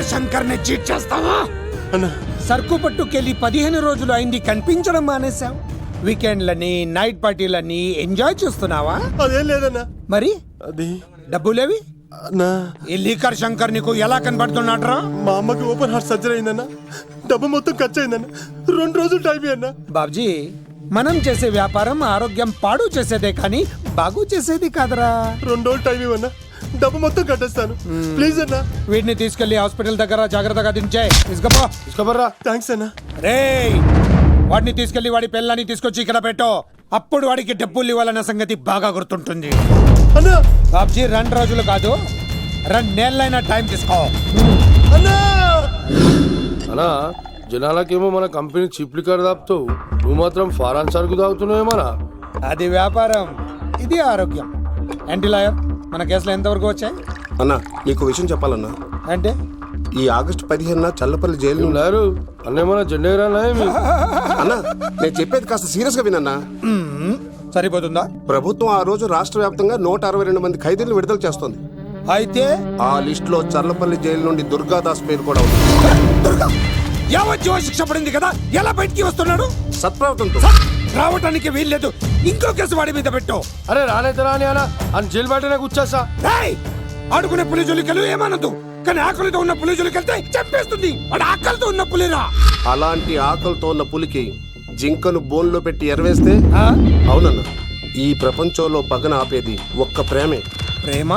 Leaker Shankar ని cheat చేస్తావా? అన్నా సరుకు పట్టుకెళ్ళి 15 రోజులు అయింది, కనిపించడం మానేశావు. వీకెండ్లని నైట్ పార్టీలని ఎంజాయ్ చేస్తున్నావా? అదేం లేదన్నా. మరి అది డబ్బులేవి? అన్నా ఈ లీకర్ శంకర్ నీకు ఎలా కనబడుతున్నాడ్రా? మా అమ్మకి ఓపెన్ హార్ట్ సర్జరీ అయిందన్నా. డబ్బు మొత్తం ఖర్చు అయిందన్నా. 2 రోజులు టైం అన్నా. బాబ్జీ, మనం చేసే వ్యాపారం ఆరోగ్యం పాడు చేసేదే కానీ బాగు చేసేది కాదరా. 2 రోజులు టైం ఇవ్వన్నా, డబ్బు మొత్తం కట్టేస్తాను. ప్లీజ్ అన్నా. వీటిని తీసుకెళ్లి హాస్పిటల్ దగ్గర జాగ్రత్తగా దించే. తీసుకోబర్రా. థ్యాంక్స్ అన్నా. రేయ్, వాడిని తీసుకెళ్లి వాడి పిల్లని తీసుకొచ్చి ఇక్కడ పెట్టు. అప్పుడు వాడికి డబ్బులు ఇవ్వాలన్న సంగతి బాగా గుర్తుంటుంది. అన్నా బాబ్జీ, 2 రోజులు కాదు, 2 నెలలైనా టైం తీసుకో. అన్నా అనా జనాలకేమో మన కంపెనీ చీప్ లిక్కర్ తాపుతావు, నువ్వు మాత్రం ఫారాన్ సరుకు తాగుతున్నావేమన్నా? అది వ్యాపారం, ఇది ఆరోగ్యం. ఏంటి లాయర్, మన కేసులో ఎంతవరకు వచ్చాయి? అన్నా నీకు విషయం చెప్పాలన్నా. అంటే ఈ ఆగస్టు 15న చల్లపల్లి జైలు లేరు అన్నేమన్నా జెండేరానా ఏమి? అన్నా నేను చెప్పేది కాస్త సీరియస్ గా వినన్నా. సరిపోతుందా? ప్రభుత్వం ఆ రోజు రాష్ట్ర వ్యాప్తంగా 162 మంది ఖైదీలను విడుదల చేస్తోంది. అయితే ఆ లిస్ట్ లో చల్లపల్లి జైలు నుండి దుర్గాదాస్ పేరు కూడా ఉంది. దుర్గా యావజ్జీవ శిక్ష పడింది కదా, ఎలా బయటికి వస్తున్నాడు? సత్ప్రవర్తనతో రావటానికి వీల్లేదు. ఇంకో కేసు వాడి మీద పెట్టు. అరే రానైతే రాని అనా అని జైలు బయటనే కూర్చోసా. రేయ్, ఆడుకునే పులి జోలికలు ఏమనదు, కానీ ఆకలితో ఉన్న పులి జోలికెళ్తే చంపేస్తుంది. వాడు ఆకలితో ఉన్న పులిరా. అలాంటి ఆకలితో ఉన్న పులికి జింకను బోన్లో పెట్టి ఎరవేస్తే ఆ? అవునన్నా, ఈ ప్రపంచంలో పగన ఆపేది ఒక్క ప్రేమే. ప్రేమ?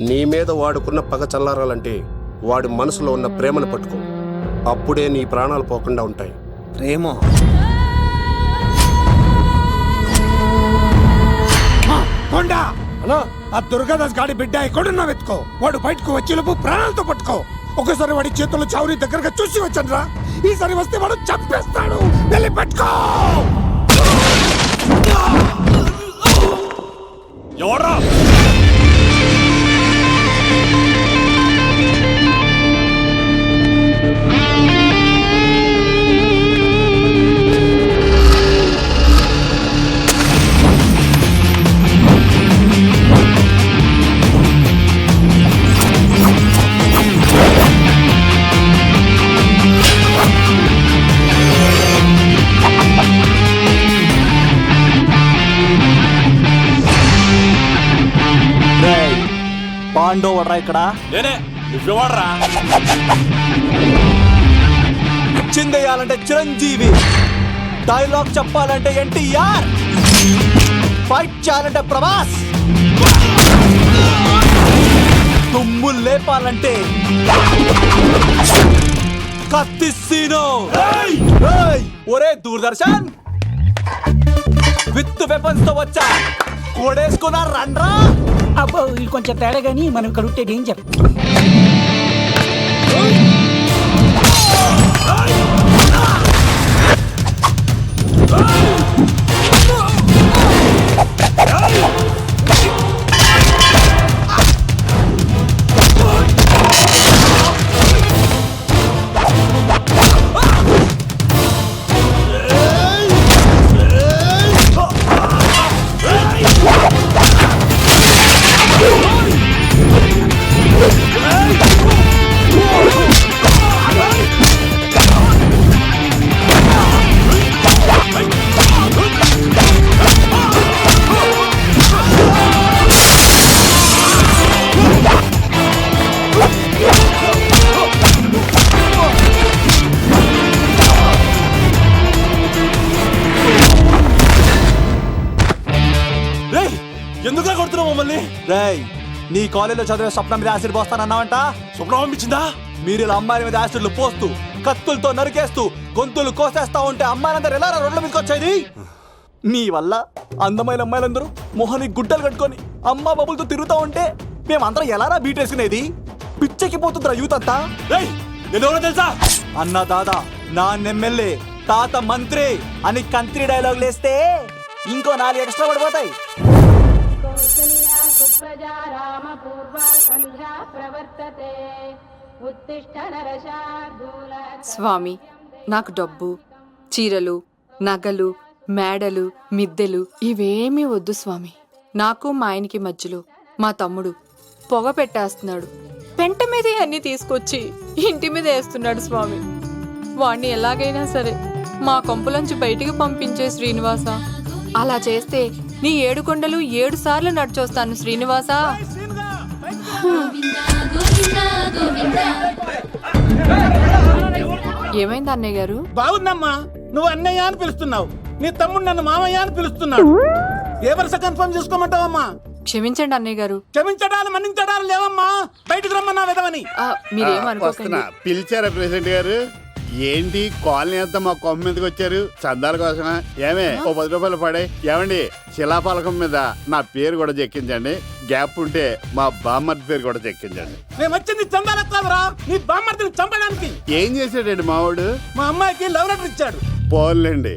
నీ మీద వాడుకున్న పగ చల్లారాలంటే వాడి మనసులో ఉన్న ప్రేమను పట్టుకో. అప్పుడే నీ ప్రాణాలు పోకుండా ఉంటాయి. ప్రేమ? కొండా, అనా ఆ దుర్గాదాస్ గాడి బిడ్డ ఎక్కడున్నా వెతుకో. వాడు బయటకు వచ్చేలోపు ప్రాణాలతో పట్టుకో. ఒకసారి వాడి చేతుల్లో చౌరీ దగ్గరగా చూసి వచ్చాను రా. ఈసారి వస్తే వాడు చంపేస్తాడు. వెళ్ళి పట్టుకో. ఎవడ్రా? పాండోవడ్రా ఇక్కడ చిందేయాలంటే చిరంజీవి, డైలాగ్ చెప్పాలంటే ఎన్టీఆర్, ఫైట్ చేయాలంటే ప్రభాస్, తుమ్ములు లేపాలంటే కత్తిసీను. ఒరే దూరదర్శన్, విత్ వెపన్స్ తో వచ్చా, కోడేసుకున్నా రండ్రా. అబ్బో, ఇది కొంచెం తేడా గానీ మనం ఇక్కడ ఉంటే డేంజర్. ఎందుకు కొడుతున్నావు మమ్మల్ని? రేయ్, నీ కాలేజీలో చదివే స్వప్నం మీద యాసిడ్ పోస్తానన్నావంట. స్వప్నం పంపించిందా? మీరు ఇలా అమ్మాయిల మీద యాసిడ్లు పోస్తూ, కత్తులతో నరికేస్తూ, గొంతులు కోసేస్తా ఉంటే అమ్మాయిలందరూ ఎలా రోడ్ల మీదకి వచ్చేది? మీ వల్ల అందమైన అమ్మాయిలందరూ మొహానికి గుడ్డలు కట్టుకొని అమ్మా బాబులతో తిరుగుతా ఉంటే మేమందరం ఎలారా బీటేసుకునేది? పిచ్చెక్కి పోతుందిరా యూత్ అంతా. నేను తెలుసా? అన్న దాదా, నా ఎమ్మెల్యే, తాత మంత్రి అని కంత్రి డైలాగ్ లేస్తే ఇంకో 4 ఎక్స్ట్రా పడిపోతాయి. స్వామి, నాకు డబ్బు, చీరలు, నగలు, మేడలు, మిద్దెలు ఇవేమీ వద్దు స్వామి. నాకు మా ఆయనకి మధ్యలో మా తమ్ముడు పొగ పెట్టేస్తున్నాడు. పెంట మీదే అన్ని తీసుకొచ్చి ఇంటి మీద వేస్తున్నాడు స్వామి. వాణ్ణి ఎలాగైనా సరే మా కొంపులోంచి బయటికి పంపించే శ్రీనివాస. అలా చేస్తే నీ 7 కొండలు 7 సార్లు నడిచొస్తాను శ్రీనివాస. ఏమైంది అన్నయ్య గారు? బాగుందమ్మా, నువ్వు అన్నయ్య అని పిలుస్తున్నావు, నీ తమ్ముడు నన్ను మామయ్య అని పిలుస్తున్నాడు. ఏ వరుస కన్ఫర్మ్ చేసుకోమంటావమ్మా? క్షమించండి అన్నయ్య గారు. క్షమించడాలు మన్నించడాలు లేవమ్మా, బయటకు రమ్మన్నా విధవని. మీరేమనుకోకండి. పిలిచారా ప్రెసిడెంట్ గారు? ఏంటి కాలనీ అంతా మా కొమ్మ మీదకి వచ్చారు? చందాల కోసమా? ఏమే ఓ 10 రూపాయలు పడే. ఏమండి శిలాఫలకం మీద నా పేరు కూడా చెక్కించండి. గ్యాప్ ఉంటే మా బామ్మర్ది పేరు కూడా చెక్కించండి. మేము వచ్చింది చందాలకు కాదురా, నీ బామ్మర్దిని చంపడానికి. ఏం చేశాడండి మావాడు? మా అమ్మాయికి లవ్ లెటర్ ఇచ్చాడు. పోన్లేండి,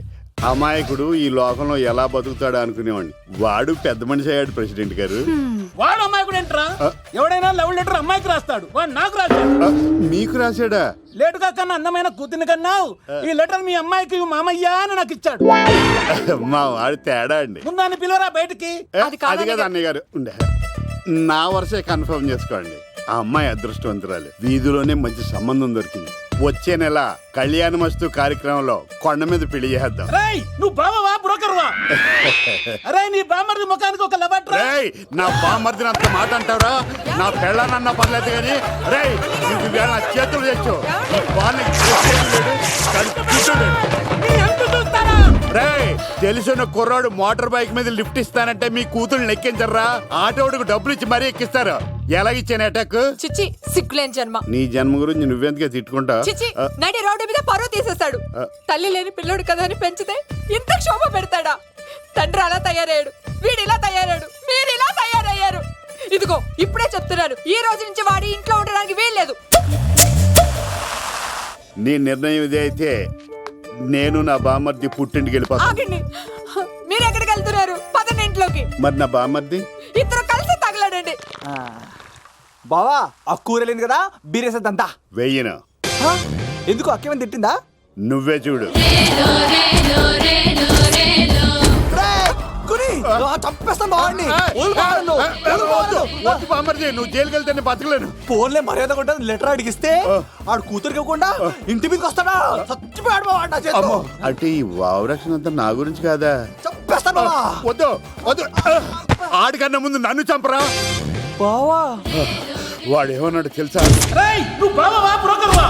అమాయకుడు ఈ లోకంలో ఎలా బతుకుతాడు అనుకునేవాడిని. వాడు పెద్ద మనిషి అయ్యాడు ప్రెసిడెంట్ గారు. వాడు అమ్మాయికుడు ఏంట్రా? ఎవడైనా లవ్ లెటర్ అమ్మాయికి రాస్తాడు, వాడు నాకు రాశాడు. మీకు రాశాడా? లేటుగా కన్నా అందమైన కూతుని కన్నావు, ఈ లెటర్ మీ అమ్మాయికి మామయ్య అని నాకు ఇచ్చాడు. మా వాడు తేడా అండి. ముందాన్ని పిలవరా బయటికి. అది కదా అన్నయ్య గారు. ఉండే నా వరుసే కన్ఫర్మ్ చేసుకోండి. ఆ అమ్మాయి అదృష్టవంతురాలు. వీధిలోనే మంచి సంబంధం దొరికింది. వచ్చే నెల కళ్యాణమస్తు కార్యక్రమంలో కొండ మీద పెళ్లి చేద్దాం. రేయ్, నువ్వు బావవా బ్రోకర్వా? అరే నీ బామ్మర్ది ముఖానికి ఒక లెటర్. రేయ్, నా బామ్మర్దిని అంత మాట అంటారా? నా పెళ్ళనన్నా పర్లేదు కానీ రేయ్ నీకు వేళ నా చేతులు తెచ్చు. రేయ్, తెలిసిన కుర్రాడు మోటార్ బైక్ మీద లిఫ్ట్ ఇస్తానంటే మీ కూతుళ్ళు ఎక్కించర్రా? ఆటోడికి డబ్బులు ఇచ్చి మరీ ఎక్కిస్తారు. ఎలాగిచ్చాను అటాక్? చిచ్చి, సిగ్గులేని జన్మ. నీ జన్మ గురించి నువ్వెందుకే తిట్టుకుంటా? చిచ్చి, నడి రోడ్డు మీద పరువు తీసేస్తాడు. తల్లి లేని పిల్లడు కదా అని పెంచితే ఇంత క్షోభ పెడతాడా? తండ్రి అలా తయారయ్యాడు, వీడు ఇలా తయారయ్యాడు, మీరు ఇలా తయారయ్యారు. ఇదిగో ఇప్పుడే చెప్తున్నాను, ఈ రోజు నుంచి వాడి ఇంట్లో ఉండడానికి వీల్లేదు. నీ నిర్ణయం ఇదే అయితే నేను నా బామ్మర్ది పుట్టింటికి వెళ్ళిపోతాను. ఆగండి, మీరు ఎక్కడికి వెళ్తున్నారు? పదండి ఇంట్లోకి. మరి నా బామ్మర్ది? ఇద్దరు కలిసి తగలడండి. బావా ఆ కూర లేని కదా బీరేసేద్దంతా. వెయ్యను. ఎందుకు అక్కేమని తిట్టిందా? నువ్వే చూడు. చంపేస్తాను బావాడిని. బామ్మర్ది, నువ్వు జైలుకి వెళ్తే బతకలేను. ఫోన్లే మర్యాద కొట్టా లెటర్ అడిగిస్తే ఆడు కూతురికి ఇవ్వకుండా ఇంటి మీదకి వస్తాడా? చచ్చిపోయాడు బావా నా చేతిలో. అంటే ఈ వావరక్షణ అంతా నా గురించి కాదా? చంపేస్తాను బావా. వద్దు వద్దు, ఆడికన్నా ముందు నన్ను చంపరా. బావా వాడు ఏమన్నాడు తెలుసా? రేయ్, నువ్వు బావవా బ్రోకర్వా?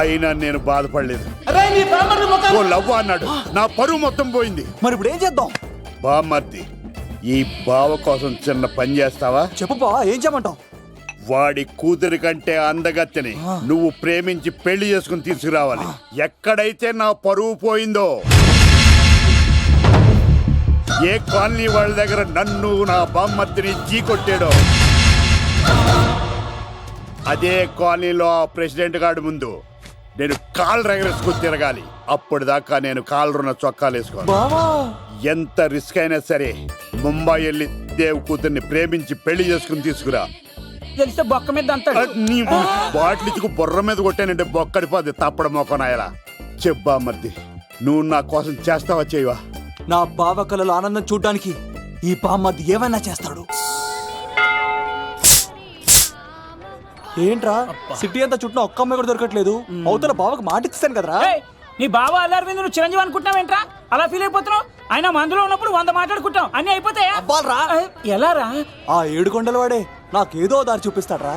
అయినా నేను బాధపడలేదు. అరే నీ బామ్మర్ది ఓ ముఖానికి. లవ్వ అన్నాడు, నా పరువు మొత్తం పోయింది. మరి ఇప్పుడు ఏం చేద్దాం? బామ్మర్ది, ఈ బావ కోసం చిన్న పని చేస్తావా? చెప్పు బావా, ఏం చేయమంటావు? వాడి కూతురి కంటే అందగత్తెని నువ్వు ప్రేమించి పెళ్లి చేసుకుని తీసుకురావాలి. ఎక్కడైతే నా పరువు పోయిందో, ఏ కాలనీ వాళ్ళ దగ్గర నన్ను నా బామ్మర్దిని చీకొట్టాడో, అదే కాలనీలో ఆ ప్రెసిడెంట్ గారి ముందు నేను కాళ్ళు రగరేసుకుని తిరగాలి. అప్పటిదాకా నేను కాళ్ళరున్న చొక్కాలు వేసుకోను. ఎంత రిస్క్ అయినా సరే ముంబై వెళ్ళి దేవ్ కూతుర్ని ప్రేమించి పెళ్లి చేసుకుని తీసుకురా. తెలిస్తే బొక్క మీద అంటాడు. నీ బాటిలిచ్చుకు బుర్ర మీద కొట్టానంటే బొక్కడిపోద్ది తప్పడం మొక్కనాయలా. చెప్పా మర్ది, నువ్వు నా కోసం చేస్తావా చేయవా? నా బావ కళలో ఆనందం చూడ్డానికి ఈ బామ్మది ఏమైనా చేస్తాడు. ఏంట్రా సిటీ అంతా చుట్టూ ఒక్క అమ్మాయి కూడా దొరకట్లేదు. అవతల బావకు మాట ఇస్తాను కదరా. ఏయ్, నీ బావ అల్లారి మీద నువ్వు చిరంజీవి అనుకుంటున్నావేంట్రా? అలా ఫీల్ అయిపోతున్నావు? ఆయన మందులో ఉన్నప్పుడు 100 మాట్లాడుకుంటాం, అన్ని అయిపోతాయా? అబ్బాల్రా, ఎలా రా? ఆ 7 కొండల వాడే నాకేదో దారి చూపిస్తాడ్రా.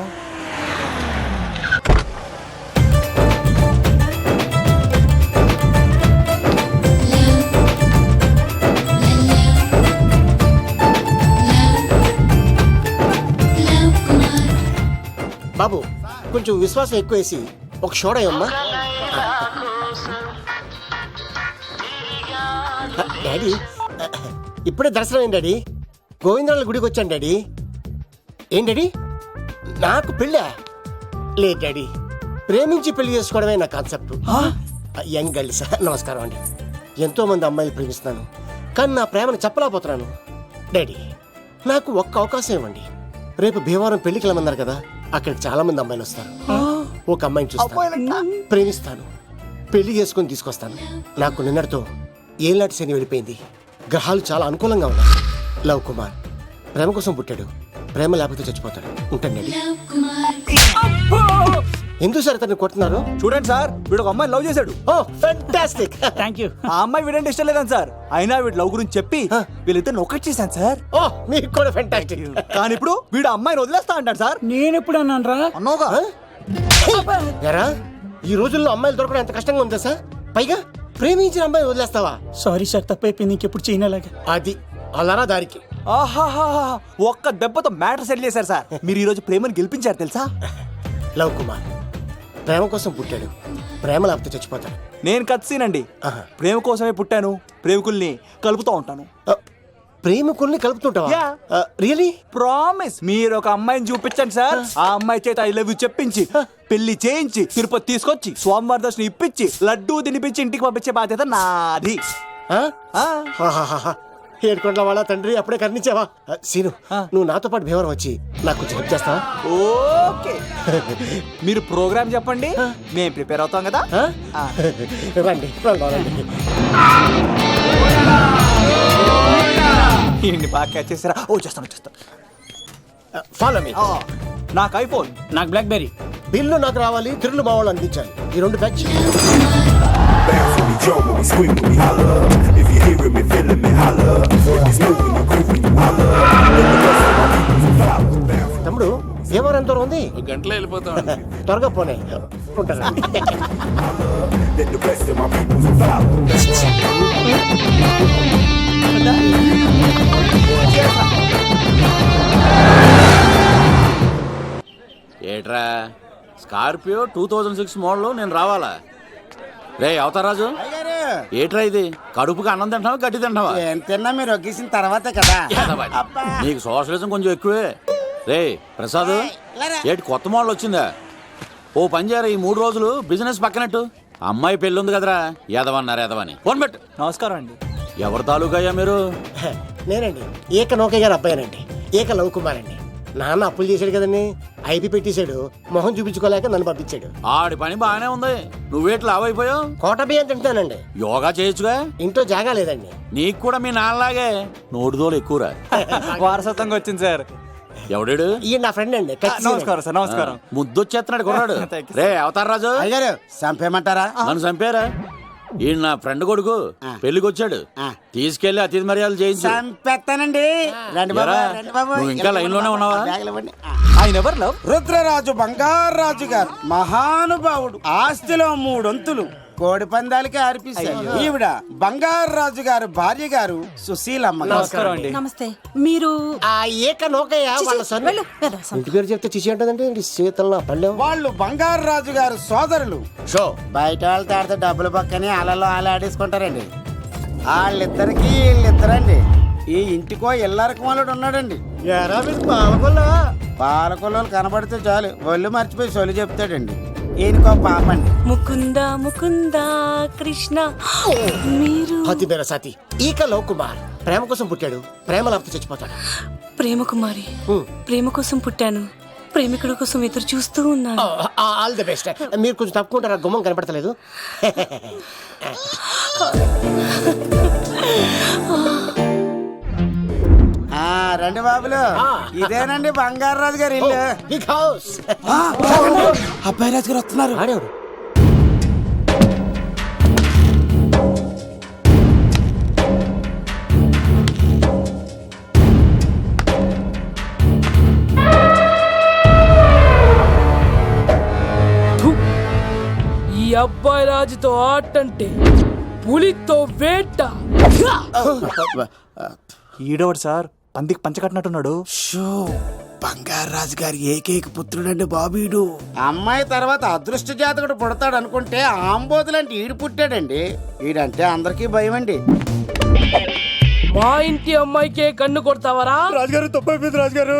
బాబు కొంచెం విశ్వాసం ఎక్కువేసి ఒక షోడయమ్మా. డాడీ ఇప్పుడే దర్శనం ఏంటి డాడీ? గోవిందరాల గుడికి వచ్చాను డాడీ. ఏం డాడీ, నాకు పెళ్ళా? లేదు డాడీ, ప్రేమించి పెళ్లి చేసుకోవడమే నా కాన్సెప్ట్. యంగ్ గర్ల్స్ నమస్కారం అండి. ఎంతో మంది అమ్మాయిలు ప్రేమిస్తున్నాను, కానీ నా ప్రేమను చెప్పలేకపోతున్నాను. డాడీ నాకు ఒక్క అవకాశం ఇవ్వండి. రేపు భీమవరం పెళ్లికి వెళ్ళమన్నారు కదా, అక్కడికి చాలా మంది అమ్మాయిలు వస్తారు. ఒక అమ్మాయిని చూస్తాను, ప్రేమిస్తాను, పెళ్లి చేసుకుని తీసుకొస్తాను. నాకు నిన్నటితో ఏళ్ళనాటి శని వెళ్ళిపోయింది. గ్రహాలు చాలా అనుకూలంగా ఉన్నాయి. లవ్ కుమార్ ప్రేమ కోసం పుట్టాడు, ప్రేమ లేకపోతే చచ్చిపోతాడు. ఉంటాను డాడీ. ఎందుకు సార్ ఇతన్ని కొడుతున్నారు? చూడండి సార్, వీడు ఒక అమ్మాయిని లవ్ చేశాడు. Oh fantastic. Thank you. ఆ అమ్మాయి వీడంటే ఇష్టం లేదని సార్, అయినా వీడు లవ్ గురించి చెప్పి వీళ్ళిద్దరిని ఒకటి చేశాను సార్. ఓ మీకు కూడా ఫెంటాస్టిక్. కానీ ఇప్పుడు వీడు ఆ అమ్మాయిని వదిలేస్తా అంటాడు సార్. నేను ఎప్పుడు అన్నాను రా? అన్నోగా ఎరా ఈ రోజుల్లో అమ్మాయిలు దొరకడం ఎంత కష్టంగా ఉందా సార్? పైగా ప్రేమించిన అమ్మాయి వదిలేస్తావా? సారీ సార్, తప్పైపోయింది. ఇంకెప్పుడు చేయనలాగా. అది అలారా దారికి. ఆహాహా, ఒక్క దెబ్బతో మ్యాటర్ సెటిల్ చేశారు సార్. మీరు ఈ రోజు ప్రేమను గెలిపించారు తెలుసా? లవ్ కుమార్ ప్రేమ కోసం పుట్టాడు, ప్రేమ లేకపోతే చచ్చిపోతాడు. నేను కత్సీనండి. ప్రేమ కోసమే పుట్టాను, ప్రేమికుల్ని కలుపుతూ ఉంటాను. ప్రేమికుల్ని కలుపుతుంటావా? Yeah. రియలీ? ప్రామిస్. మీరు ఒక అమ్మాయిని చూపించండి సార్, ఆ అమ్మాయి చేత ఐ లవ్ యూ చెప్పించి పెళ్లి చేయించి తిరుపతి తీసుకొచ్చి స్వామివారి దర్శనం ఇప్పించి లడ్డూ తినిపించి ఇంటికి పంపించే బాధ్యత నాది. ఏడుకొండల వాళ్ళ తండ్రి అప్పుడే కర్ణించావా? సీను నువ్వు నాతో పాటు భీవరం వచ్చి నాకు కొంచెం హెల్ప్ చేస్తావా? ఓకే, మీరు ప్రోగ్రామ్ చెప్పండి, మేము ప్రిపేర్ అవుతాం కదా. రండి రండి. ఏంటి బాగా క్యాచ్ చేస్తారా? ఓ చేస్తాను. Follow me. నాకు ఐఫోన్, నాకు బ్లాక్ బెర్రీ. బిల్లు నాకు రావాలి, తిరులు మా వాళ్ళు అందించాలి. ఈ రెండు ప్యాచ్. తమ్ముడు భీమవరం ఎంత దూరం ఉంది? గంటలో వెళ్ళిపోతాం. త్వరగా పోనీ ఉంటాను. ఏట్రా స్కార్పియో 2006 మోడల్ నేను రావాలా? రే అవతారాజు, ఏట్రా ఇది? కడుపుకి అన్నం తింటావా గడ్డి తింటావా? తిన్నా మీరు ఒగ్గేసిన తర్వాతే కదా. నీకు సోషలిజం కొంచెం ఎక్కువే. రే ప్రసాద్, ఏటి కొత్త మోడల్ వచ్చిందా? ఓ పని చేయరా, ఈ 3 రోజులు బిజినెస్ పక్కనట్టు. అమ్మాయి పెళ్ళి ఉంది కదరా, ఎదవన్నారు ఎదవని. ఫోన్ పెట్టు. నమస్కారం అండి. ఎవరి తాలూకయ్యా మీరు? నేనండి ఏక నౌకయ్య గారు అబ్బాయినండి, ఏక లవ్ కుమార్ అండి. నాన్న అప్పులు చేశాడు కదండి, ఐపీ పెట్టేశాడు, మొహం చూపించుకోలేక నన్ను పంపించాడు. ఆడి పని బాగానే ఉంది, నువ్వేట్లు లావైపోయావు? కోట బియ్యం తింటానండి. యోగా చేయొచ్చుగా? ఇంట్లో జాగా లేదండి. నీకు కూడా మీ నాన్నలాగే నోటిదోలు ఎక్కువరా. వారసత్వంగా వచ్చింది సార్. ఎవడాడు? ఈయన నా ఫ్రెండ్ అండి. నమస్కారం సార్. నమస్కారం. ముద్దొచ్చేస్తున్నాడు కొన్నాడు. రే అవతారరాజు, అయ్యారు చంపేయమంటారా? నన్ను చంపారా? ఈయన నా ఫ్రెండ్ కొడుకు పెళ్లికి వచ్చాడు, తీసుకెళ్లి అతిథి మర్యాదలు చేయించు. చంపేస్తానండి. రండి బాబు, రండి బాబు. నువ్వు ఇంకా లైన్ లోనే ఉన్నావా? ఆయన ఎవరు లవ్? రుద్రరాజు బంగారాజు గారు మహానుభావుడు, ఆస్తిలో 3 వంతులు కోడి పందాలకి అర్పిస్తారు. ఈవిడ బంగారాజు గారు భార్య గారు సుశీలమ్మ. నమస్కారం అండి. నమస్తే. మీరు ఆ ఏక నౌకయ్య వాళ్ళ సన్. ఇంటి పేరు చెప్తే చిచి అంటదండి. శీతల పల్లెం. వాళ్ళు బంగారాజు గారు సోదరులు. షో బయట వాళ్ళతో ఆడితే డబ్బులు పక్కనే అలలో అలా ఆడేసుకుంటారండి. వాళ్ళిద్దరికి వీళ్ళిద్దరండి. ఈ ఇంటికో ఇల్లరకం వాళ్ళడు ఉన్నాడండి. పాలకొల్లు కనబడితే చాలు ఒళ్ళు మర్చిపోయి సొలి చెప్తాడండి. ఈయనకో పాపండి. ముకుంద ముకుంద కృష్ణ. మీరు హతి మేరా సాతి ఈక లవ్ కుమార్ ప్రేమ కోసం పుట్టాడు, ప్రేమ లేకపోతే చచ్చిపోతాడు. ప్రేమ కుమారి, ప్రేమ కోసం పుట్టాను, ప్రేమికుడు కోసం ఎదురు చూస్తూ ఉన్నాను. All the best. మీరు కొంచెం తప్పుకుంటారా? గుమ్మం కనపడతలేదు. రండి బాబులు, ఇదేనండి బంగారాజు గారి ఇల్లు. Big house. అబ్బాయి రాజు గారు వస్తున్నారు. ఆడేవాడు ఈ అబ్బాయి రాజుతో ఆటంటే పులితో వేట. ఈడోడు సార్, పందికి పంచకట్టినట్టున్నాడు. బంగారాజు గారి ఏకైక పుత్రుడండి బాబీడు. అమ్మాయి తర్వాత అదృష్ట జాతకుడు పుడతాడు అనుకుంటే ఆంబోతులంటే ఈడు పుట్టాడండి. ఈడంటే అందరికీ భయం అండి. మా ఇంటి అమ్మాయికే కన్ను కొడతావరా? రాజుగారు తప్పైపోయింది రాజుగారు.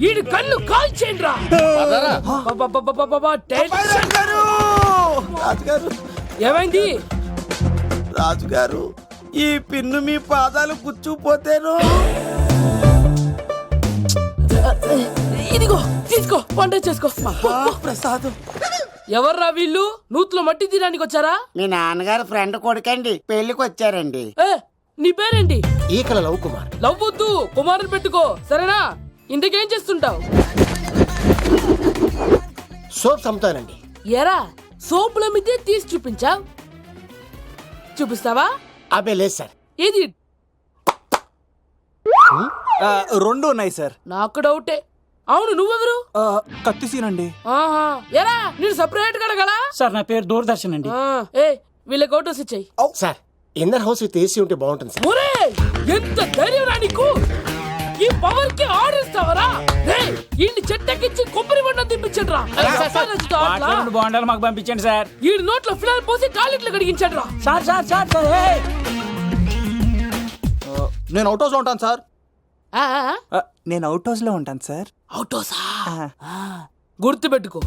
ఈడు కన్ను కాల్చేయండి రా. రాజుగారు, ఏమైంది? రాజుగారు, ఈ పిన్ను మీ పాదాలు గుచ్చుకుపోతేను. ఇదిగో తీసుకో, పంట చేసుకో. ప్రసాదం. ఎవర్రా వీళ్ళు? నూతులో మట్టి తీయడానికి వచ్చారా? మీ నాన్నగారు ఫ్రెండ్ కొడుకండి, పెళ్లికి వచ్చారండి. నీ పేరేంటి? ఈకల లవ్ కుమార్. లవ్ వద్దు, కుమారుని పెట్టుకో సరేనా? ఇంతకేం చేస్తుంటావు? సోప్స్ అమ్ముతానండి. ఎరా సోపుల మీదే తీసి చూపించావు, చూపిస్తావా? అబ్బే లేదు సార్. ఇది రెండు ఉన్నాయి సార్. నాకు డౌటే. అవును, నువ్వెవరు? కత్తిసీనండి. ఆహా, ఎరా నేను సపరేట్ కడగలా? సార్ నా పేరు దూరదర్శన్ అండి. ఏ వీళ్ళకి ఓటోస్ ఇచ్చాయి. Sir inner house with AC ఉంటే బాగుంటుంది సార్. ఒరే ఎంత ధైర్యం రా నీకు! ఈ పవర్ కి ఆర్డర్ ఇస్తావరా? ఈ చెట్టెక్కించి కొబ్బరి బండ తిప్పించండి రా. బాండాలు మాకు పంపించండి సార్. ఈ నోట్లో ఫినాల్ పోసి టాయిలెట్లు కడిగించండి రా. సార్ సార్ సార్ సార్ ఏయ్! నేను అవుట్ హౌస్ లో ఉంటాను సార్. ఆ, నేను అవుట్ హౌస్ లో ఉంటాను సార్. అవుటోసా? గుర్తు పెట్టుకో,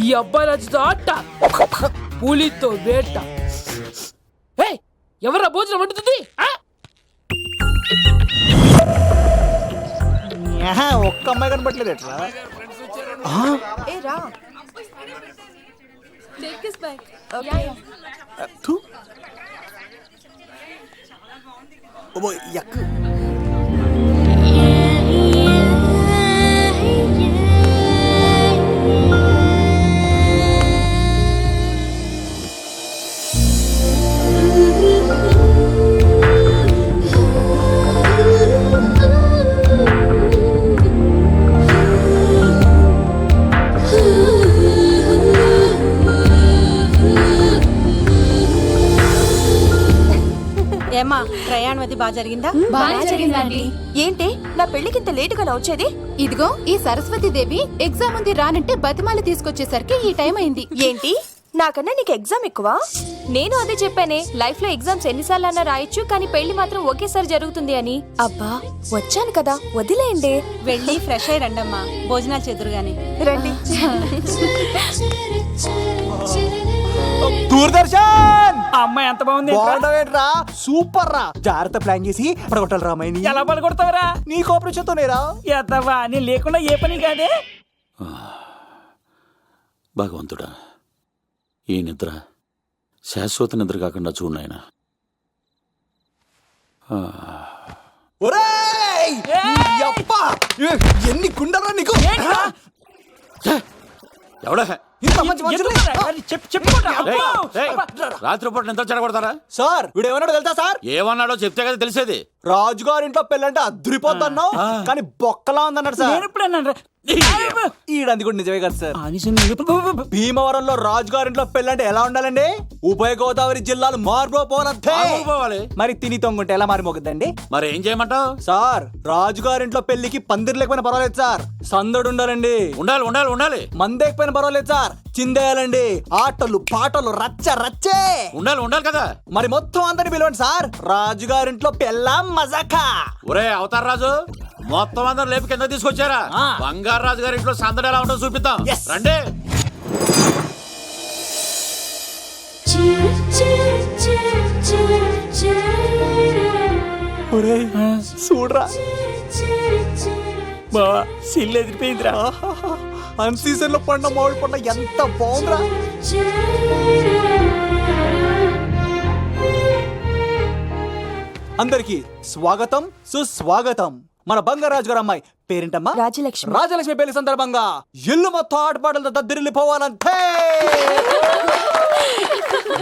ఈ అబ్బాయి రాజుతో ఆట, పులితో వేట. ఎవరా భోజనం వండుతుంది? ఒక్క అమ్మాయి కనపట్లేదు ఎట్లా? ఏమా ప్రయాణం అది బాగా జరిగిందా? బాగా జరిగిందండి. ఏంటి నా పెళ్లికి ఇంత లేటుగా వచ్చేది? ఇదిగో ఈ సరస్వతి దేవి ఎగ్జామ్ ఉంది రానంటే బతిమాలి తీసుకొచ్చేసరికి ఈ టైం అయింది. ఏంటి నాకన్నా నీకు ఎగ్జామ్ ఎక్కువ? నేను అదే చెప్పానే, లైఫ్ లో ఎగ్జామ్స్ ఎన్నిసార్లు అన్నా రాయొచ్చు, కానీ పెళ్లి మాత్రం ఒకేసారి జరుగుతుంది అని. అబ్బా వచ్చాను కదా వదిలేయండి. వెళ్ళి ఫ్రెష్ అయ్యి రండమ్మా, భోజనాలు చెదురుగాని రండి. దూరదర్శన్ అమ్మాయి ఎంత బాగుంది. బాగుండవేంట్రా? సూపర్ రా. జాగ్రత్త ప్లాన్ చేసి పడగొట్టాలి రామాయణి. ఎలా పడగొడతావరా? నీ కోపరేషన్తోనేరా. ఎత్తవా నీ లేకుండా ఏ పని కాదే. భగవంతుడా, ఈ నిద్ర శాశ్వత నిద్ర కాకుండా చూడాయన. ఎన్ని గుండెలరా నీకు? ఎవడా చెప్పుకుంటా. రాత్రిపూట నిద్ర చెడగొడతారా? సార్ వీడు ఏమన్నాడు తెలుసా సార్? ఏమన్నాడో చెప్తే కదా తెలిసేది. రాజుగారింట్లో పెళ్ళంటే అద్దరిపోతున్నావు, కానీ బొక్కలా ఉందన్నాడు సార్. నేను ఎప్పుడన్నా ఈడంది కూడా నిజమే కదా సార్. భీమవరంలో రాజుగారింట్లో పెళ్ళంటే ఎలా ఉండాలండి? ఉభయ గోదావరి జిల్లాలు మారిపోవాలి. మరి తిని తొంగుంటే ఎలా మారిపోతుందండి? మరి ఏం చేయమంటావు? సార్ రాజుగారింట్లో పెళ్లికి పందిరి లేకపోయినా పర్వాలేదు సార్, సందడు ఉండాలండి. ఉండాలి ఉండాలి ఉండాలి. మందేకపోయినా పర్వాలేదు సార్, చిందేయాలండి. ఆటలు పాటలు రచ్చ రచ్చే ఉండాలి ఉండాలి కదా. మరి మొత్తం అందరిని పిలవండి సార్, రాజుగారింట్లో పెళ్ళాం మజాకా. ఒరే అవతార్ రాజు, మొత్తం అందరు లేపి కింద తీసుకొచ్చారా? బంగారు రాజు గారి ఇంట్లో సందడి ఎలా ఉంటుందో చూపిద్దాం రండి. చూడరా బావా సిల్లు ఎదిరిపోయిందిరా. అన్ సీజన్ లో పండ మామిడి పండ ఎంత బాగుందిరా. అందరికి స్వాగతం సుస్వాగతం. మన బంగారాజు గారు అమ్మాయి పేరేంటమ్మా? రాజలక్ష్మి. రాజలక్ష్మి పెళ్లి సందర్భంగా ఇల్లు మొత్తం ఆటపాటలతో దద్దరిల్లిపోవాలంటే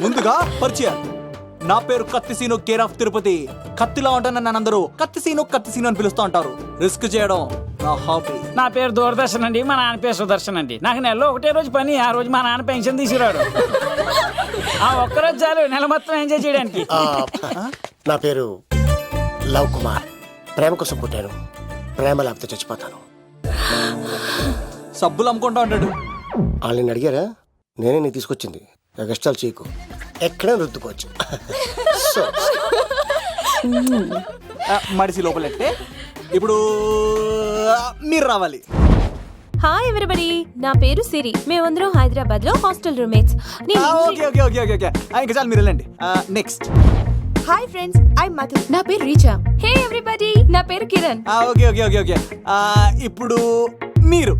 ముందుగా పరిచయం. నా పేరు కత్తిసీను, కేర్ ఆఫ్ తిరుపతి. కత్తిలా ఉంటాను నన్ను అందరూ కత్తిసీను కత్తిసీను అని పిలుస్తూ ఉంటారు. రిస్క్ చేయడం నా హాబీ. నా పేరు దూరదర్శన్ అండి, మా నాన్న పేరు సుదర్శన్ అండి. నాకు నెలలో ఒకటే రోజు పని, ఆ రోజు మా నాన్న పెన్షన్ తీసుకురాడు. ఆ ఒక్కరోజు చాలు నెల మొత్తం ఎంజాయ్ చేయడానికి. నా పేరు లవ్ కుమార్. ప్రేమ కోసం పుట్టాను, ప్రేమ లేకపోతే చచ్చిపోతాను. సబ్బులు అమ్ముకుంటా ఉంటాడు. వాళ్ళని అడిగారా? నేనే నీ తీసుకొచ్చింది. కష్టాలు చేయకు, ఎక్కడ రుద్దుకోవచ్చు. మడిసి లోపలెట్టే. ఇప్పుడు మీరు రావాలి. హాయ్ ఎవ్రీబడి, నా పేరు సిరి. మేమందరం హైదరాబాద్ లో హాస్టల్ రూమ్మేట్స్. ఇంకా చాలు, మీరు వెళ్ళండి. Next. Hi friends, I Madhu. నా పేరు రీచా. హే ఎవ్రీబడి, నా పేరు కిరణ్. ఓకే. ఇప్పుడు మీరు.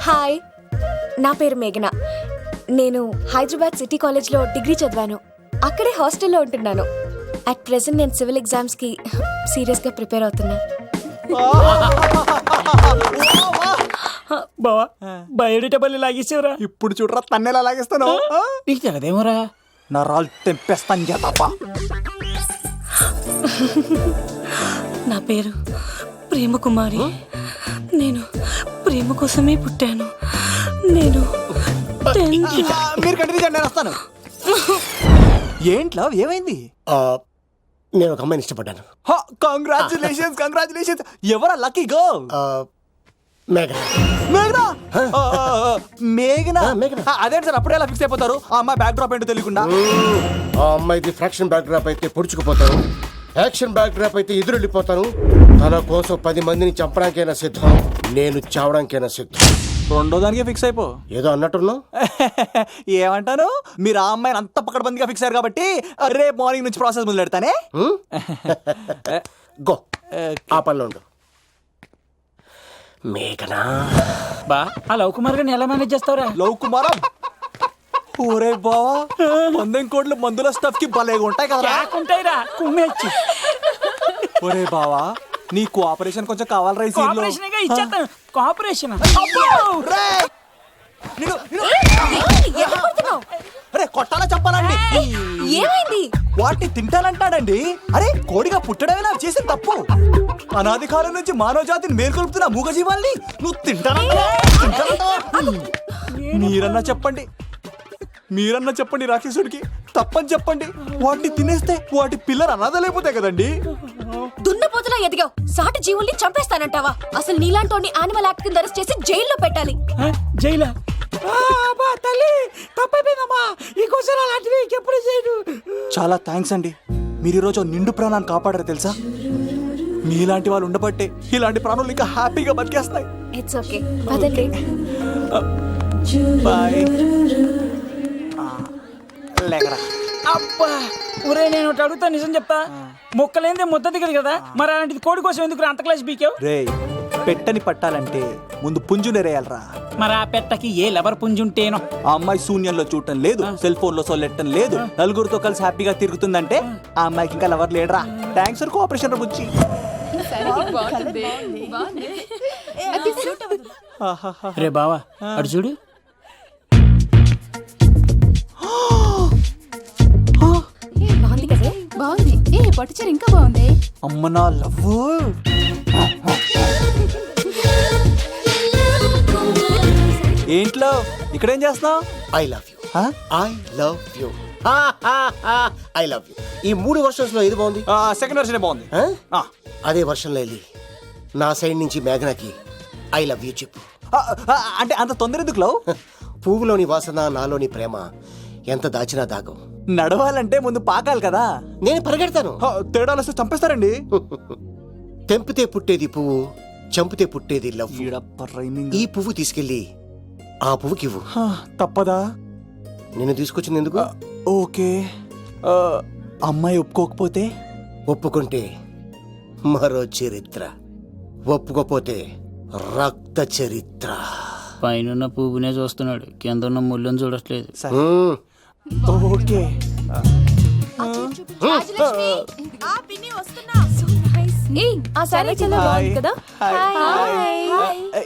హాయ్, నా పేరు మేఘన. నేను హైదరాబాద్ సిటీ కాలేజ్లో డిగ్రీ చదివాను. అక్కడే హాస్టల్లో ఉంటున్నాను. అట్ ప్రెసెంట్ నేను సివిల్ ఎగ్జామ్స్కి సీరియస్గా ప్రిపేర్ అవుతున్నా. బావా బయోడేటా లాగేసేవరా. ఇప్పుడు చూడరా తన్నేలా లాగేస్తాను. నీకు తెగదేమోరా. నా రాళ్ళు తెంపేస్తాను చేతప్ప. నా పేరు ప్రేమ కుమారి. నేను ప్రేమ కోసమే పుట్టాను. నేను మీరు కంటిన్యూ చేయండి, నేను వస్తాను. ఏంట్లో ఏమైంది? నేను ఒక అమ్మాయిని ఇష్టపడ్డాను. Congratulations congratulations. ఎవరా లక్కీ గర్ల్? మేఘనా. మేఘనా మేఘనా అదే సార్. అప్పుడే ఎలా ఫిక్స్ అయిపోతారు? ఆ అమ్మాయి బ్యాక్ డ్రాప్ ఏంటో తెలియకుండా. ఆ అమ్మాయిది ఫ్రాక్షన్ బ్యాక్ డ్రాప్ అయితే పొడుచుకుపోతాను, యాక్షన్ బ్యాక్ డ్రాప్ అయితే ఎదురెళ్ళిపోతాను. తన కోసం 10 మందిని చంపడానికైనా సిద్ధం, నేను చావడానికైనా సిద్ధం. రెండో దానికి ఫిక్స్ అయిపో. ఏదో అన్నట్టున్నావు. ఏమంటాను? మీరు ఆ అమ్మాయిని అంత పక్కడబందిగా ఫిక్స్ అయ్యారు కాబట్టి రేపు మార్నింగ్ నుంచి ప్రాసెస్ మొదలు పెడతానే. గో ఆ పనిలో ఉండు. మేఘనా. బా ఆ లవ్ కుమార్ గారిని ఎలా మేనేజ్ చేస్తావురా? లవ్ కుమారం ఓరే బావా, మందెం కోట్లు మందుల స్టఫ్ కి భలేగా ఉంటాయి కదా. ఉంటాయిరా కుమ్మేచ్చి. ఒరే బావా, నీ కోఆపరేషన్ కొంచెం కావాలరా ఈ సీన్ లో. ఇచ్చేస్తాను. కోఆపరేషన్ అరే కొట్టాలా చెప్పాలండి? ఏమైంది? వాటిని తింటానంటాడండి. అరే కోడిగా పుట్టడమే నాకు చేసిన తప్పు. అనాది కాలం నుంచి మానవ జాతిని మేల్కొల్పుతున్న మూగజీవాల్ని నువ్వు తింటానంటావా? మీరన్నా చెప్పండి, మీరన్నా చెప్పండి రాక్షసుడికి. తప్పని చెప్పండి. వాటిని తినేస్తే వాటి పిల్లలు అనాథలైపోతాయి కదండి. దున్నపోతులా ఎదిగావు, సాటి జీవుల్ని చంపేస్తానంటావా? అసలు నీలాంటి యానిమల్ యాక్ట్ కింద అరెస్ట్ చేసి జైల్లో పెట్టాలి. జైలా? తల్లి తప్పైపోయిందమ్మా, ఇంకోసారి అలాంటివి ఎప్పుడు చేయడు. చాలా థ్యాంక్స్ అండి, మీరు ఈరోజు నిండు ప్రాణాన్ని కాపాడారు తెలుసా. మీలాంటి వాళ్ళు ఉండబట్టే ఇలాంటి ప్రాణులు ఇంకా హ్యాపీగా బతికేస్తాయి. ఇట్స్ ఓకే, వదలండి. బాయ్. లేకరా. అబ్బా ఒరే, నేను ఒకటి అడుగుతా, నిజం చెప్తా. మొక్కలేందే ముద్ద దిగదు కదా, మరి అలాంటిది కోడి కోసం ఎందుకు అంత క్లాస్ బీకావు? రే, పెట్టని పట్టాలంటే ముందు పుంజు నెరేయాలరా. మరి ఆ పెట్టకి ఏ లవర్ పుంజుంటేనో. ఆ అమ్మాయి శూన్యంలో చూడటం లేదు, సెల్ ఫోన్ లో సొల్లెట్టం లేదు, నలుగురితో కలిసి హ్యాపీగా తిరుగుతుందంటే ఆ అమ్మాయికి ఇంకా లవర్ లేడరా. థ్యాంక్స్ ఫర్ కోఆపరేషన్ బుచ్చి. రే బావా అడు చూడు. బాగుంది కదే, బాగుంది. పట్టుచీర ఇంకా బాగుంది. అమ్మ నా లవ్. ఏంట్లో ఇక్కడేం చేస్తున్నావు? I love you. I love you. I love you. ఈ 3 వర్షన్స్ లో ఏది బాగుంది? సెకండ్ వర్షన్ బాగుంది. అదే వర్షంలో వెళ్ళి నా సైడ్ నుంచి మేఘనాకి ఐ లవ్ యూ చెప్పు. అంటే అంత తొందర ఎందుకు లవ్? పువ్వులోని వాసన నాలోని ప్రేమ ఎంత దాచినా దాగం. నడవాలంటే ముందు పాకాలి కదా. నేను పరిగెడతాను. తేడాలు వస్తే చంపేస్తారండి. తెంపితే పుట్టేది పువ్వు, చంపితే పుట్టేది లవ్. ఈ పువ్వు తీసుకెళ్ళి ఆ పువ్వుకి ఇవ్వు. తప్పదా? నేను తీసుకొచ్చింది ఎందుకు? ఓకే. అమ్మాయి ఒప్పుకోకపోతే? ఒప్పుకుంటే మరో చరిత్ర, ఒప్పుకోపోతే రక్త చరిత్ర. పైన పువ్వునే చూస్తున్నాడు, కింద ఉన్న ముళ్ళని చూడట్లేదు. ఓకే.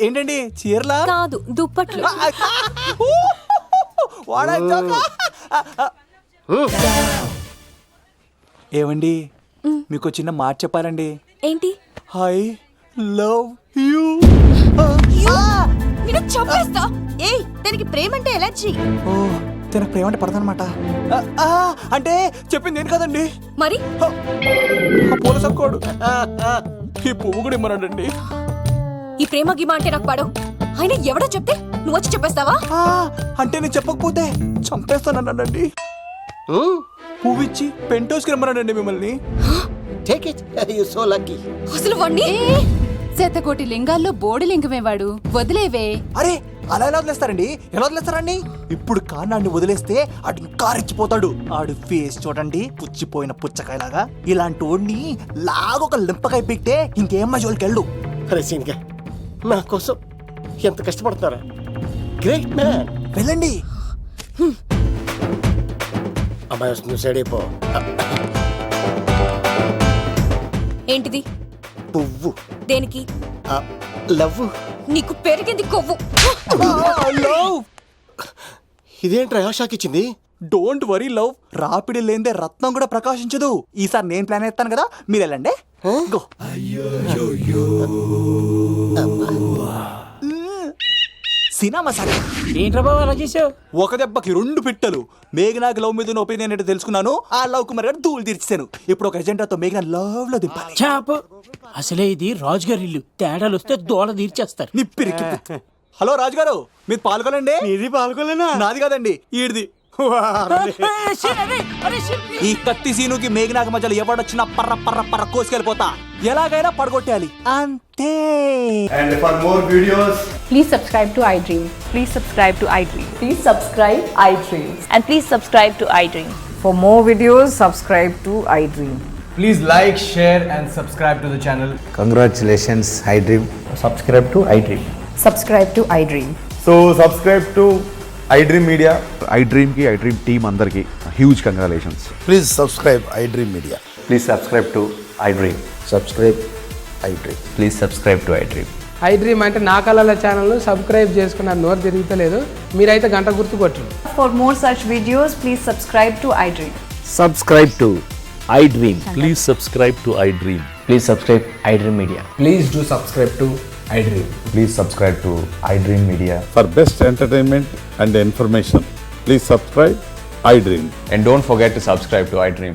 ఏంటండి చీరలా? కాదు, దుప్పట్లు. ఏమండి, మీకు చిన్న మాట చెప్పాలండి. ఏంటి? I love you. చంపేస్తా. ఏయ్, దానికి ప్రేమ అంటే ఎలర్జీ. ఓ, తనకు ప్రేమ అంటే పడదనమాట. అంటే చెప్పింది ఏంటి కదండి. మరి పోలీసు కోడు ఈ పువ్వు కూడా ఇమ్మన్నాడండి. ఈ ప్రేమ గిమ అంటే నాకు పడవు. ఆయన ఎవడో చెప్తే నువ్వు వచ్చి చెప్పేస్తావా? అంటే నేను చెప్పకపోతే చంపేస్తానన్నాడండి. పువ్విచ్చి పెంటోస్కి రమ్మన్నాడండి మిమ్మల్ని. Take it, you so lucky. అసలు వాణ్ణి శతకోటి లింగాల్లో బోడి లింగమేవాడు, వదిలేవే. అరే, అలా ఎలా వదిలేస్తారండి? ఎలా వదిలేస్తారండి? ఇప్పుడు కాన్నాడిని వదిలేస్తే ఆడు ఇంకా రెచ్చిపోతాడు. ఆడు ఫేస్ చూడండి, పుచ్చిపోయిన పుచ్చకాయలాగా. ఇలాంటి వాడిని లాగొక లింపకాయ పీక్తే ఇంకేం మజోలికి వెళ్ళు. అరే సీన్గా, నా కోసం ఎంత కష్టపడతారా? Great man. వెళ్ళండి. అమ్మాయి వస్తుంది, సైడ్ అయిపో. ఏంటిది? పువ్వు. దేనికి? లవ్. నీకు పెరిగింది కొవ్వు. ఇదేంట్రా షాక్ ఇచ్చింది? డోంట్ వరీ లవ్, రాపిడి లేదే రత్నం కూడా ప్రకాశించదు. ఈసారి నేను ప్లాన్ ఎత్తాను కదా, మీరు వెళ్ళండి. గో. సినిమా సార్ ఏంట్రా బాబు అలా చేసావు? ఒక దెబ్బకి 2 పిట్టలు. మేఘనాకి లవ్ మీద ఒపీనియన్ ఏంటో తెలుసుకున్నాను. ఆ లవ్ కుమార్ గారు ధూళి తీర్చాను. ఇప్పుడు ఒక ఎజెండాతో మేఘనా లవ్ లో దింపాలి. చాపు. అసలే ఇది రాజుగారి ఇల్లు, తేడాలు వస్తే దోళ తీర్చేస్తారు. నిప్పిరికి. హలో రాజుగారు, మీరు పాల్గొనండి. ఇది పాల్గొలేనా? నాది కాదండి, ఈడిది. ఈ కత్తి సీనుకి మేఘనాకి మధ్యలో ఎవడొచ్చినా పర్ర పర్ర పర్ర కోసుకెళ్ళిపోతా. ఎలాగైనా పడగొట్టాలి అంతే. And for more videos, please subscribe to iDream. Please subscribe to iDream. Please subscribe iDream. And please subscribe to iDream. For more videos, subscribe to iDream. please like, share and subscribe to the channel. Congratulations, iDream. Subscribe to iDream. Subscribe to iDream. So subscribe to iDream Media. iDream ki iDream team andarki huge congratulations. Please subscribe iDream Media. Please subscribe to iDream. Subscribe iDream. Please subscribe to iDream. iDream అంటే నా కళల channel subscribe చేసుకున్న నోరు తిరుగుతలేదు. మీరైతే గంట గుర్తు కొట్టండి. For more such videos, please subscribe to iDream. Subscribe to iDream. Please subscribe to iDream. Please subscribe iDream Media. Please do subscribe to iDream. Please subscribe to iDream Media. For best entertainment and information, please subscribe iDream. And don't forget to subscribe to iDream.